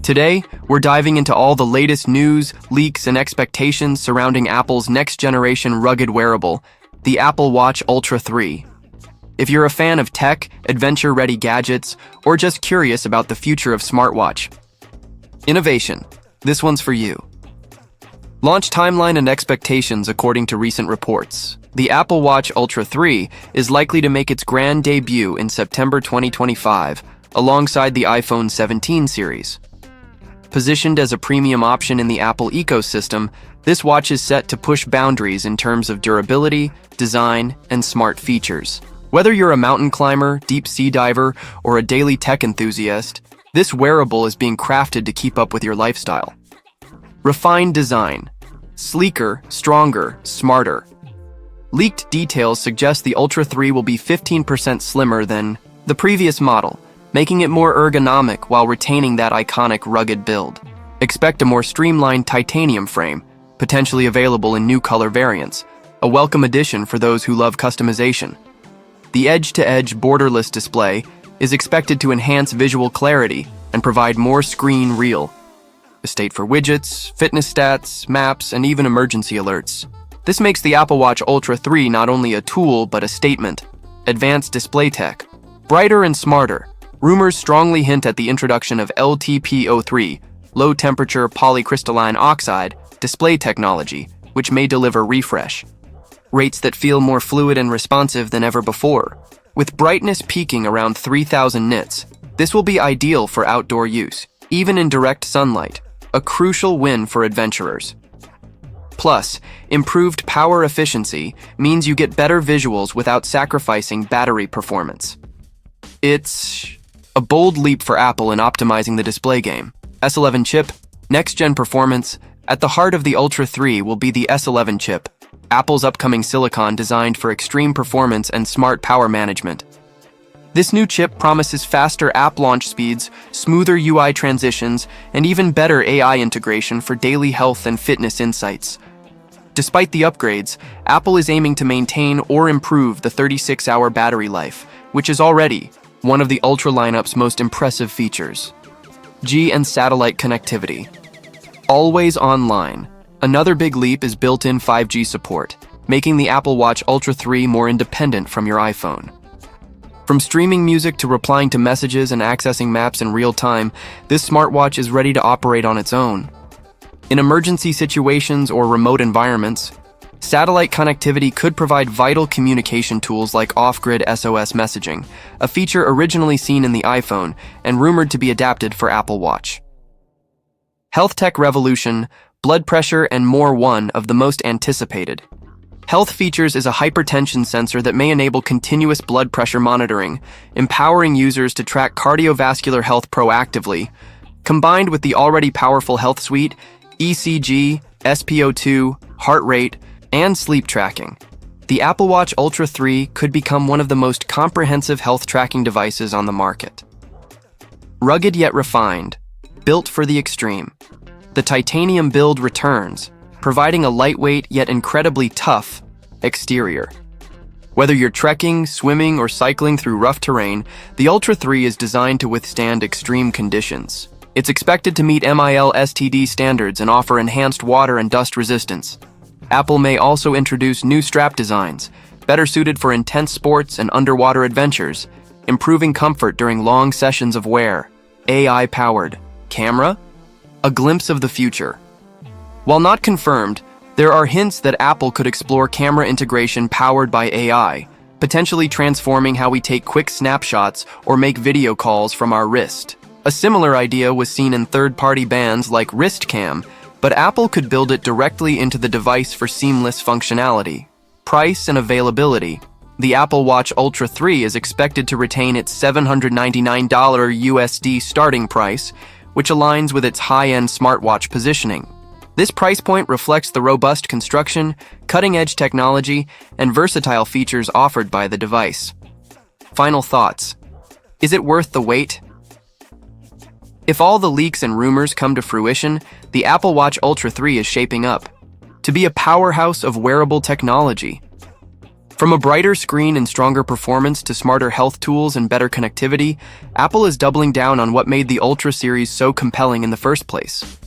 Today, we're diving into all the latest news, leaks, and expectations surrounding Apple's next-generation rugged wearable, the Apple Watch Ultra 3. If you're a fan of tech, adventure-ready gadgets, or just curious about the future of smartwatch innovation, this one's for you. Launch timeline and expectations according to recent reports. The Apple Watch Ultra 3 is likely to make its grand debut in September 2025, alongside the iPhone 17 series. Positioned as a premium option in the Apple ecosystem, this watch is set to push boundaries in terms of durability, design, and smart features. Whether you're a mountain climber, deep sea diver, or a daily tech enthusiast, this wearable is being crafted to keep up with your lifestyle. Refined design. Sleeker, stronger, smarter. Leaked details suggest the Ultra 3 will be 15% slimmer than the previous model, making it more ergonomic while retaining that iconic rugged build. Expect a more streamlined titanium frame, potentially available in new color variants, a welcome addition for those who love customization. The edge-to-edge borderless display is expected to enhance visual clarity and provide more screen real estate for widgets, fitness stats, maps, and even emergency alerts. This makes the Apple Watch Ultra 3 not only a tool but a statement. Advanced display tech. Brighter and smarter. Rumors strongly hint at the introduction of LTPO3, low-temperature polycrystalline oxide, display technology, which may deliver refresh rates that feel more fluid and responsive than ever before. With brightness peaking around 3000 nits, this will be ideal for outdoor use, even in direct sunlight, a crucial win for adventurers. Plus, improved power efficiency means you get better visuals without sacrificing battery performance. It's a bold leap for Apple in optimizing the display game. S11 chip, next-gen performance. At the heart of the Ultra 3 will be the S11 chip, Apple's upcoming silicon designed for extreme performance and smart power management. This new chip promises faster app launch speeds, smoother UI transitions, and even better AI integration for daily health and fitness insights. Despite the upgrades, Apple is aiming to maintain or improve the 36-hour battery life, which is already one of the Ultra lineup's most impressive features. G and satellite connectivity. Always online. Another big leap is built-in 5G support, making the Apple Watch Ultra 3 more independent from your iPhone. From streaming music to replying to messages and accessing maps in real time, this smartwatch is ready to operate on its own. In emergency situations or remote environments, satellite connectivity could provide vital communication tools like off-grid SOS messaging, a feature originally seen in the iPhone and rumored to be adapted for Apple Watch. Health tech revolution, blood pressure, and more. One of the most anticipated Health features is a hypertension sensor that may enable continuous blood pressure monitoring, empowering users to track cardiovascular health proactively. Combined with the already powerful Health Suite, ECG, SpO2, heart rate, and sleep tracking, the Apple Watch Ultra 3 could become one of the most comprehensive health tracking devices on the market. Rugged yet refined, built for the extreme. The titanium build returns, providing a lightweight yet incredibly tough exterior. Whether you're trekking, swimming, or cycling through rough terrain, the Ultra 3 is designed to withstand extreme conditions. It's expected to meet MIL STD standards and offer enhanced water and dust resistance. Apple may also introduce new strap designs, better suited for intense sports and underwater adventures, improving comfort during long sessions of wear. AI-powered camera? A glimpse of the future. While not confirmed, there are hints that Apple could explore camera integration powered by AI, potentially transforming how we take quick snapshots or make video calls from our wrist. A similar idea was seen in third-party bands like WristCam, but Apple could build it directly into the device for seamless functionality. Price and availability. The Apple Watch Ultra 3 is expected to retain its $799 USD starting price, which aligns with its high-end smartwatch positioning. This price point reflects the robust construction, cutting-edge technology, and versatile features offered by the device. Final thoughts. Is it worth the wait? If all the leaks and rumors come to fruition, the Apple Watch Ultra 3 is shaping up to be a powerhouse of wearable technology. From a brighter screen and stronger performance to smarter health tools and better connectivity, Apple is doubling down on what made the Ultra series so compelling in the first place.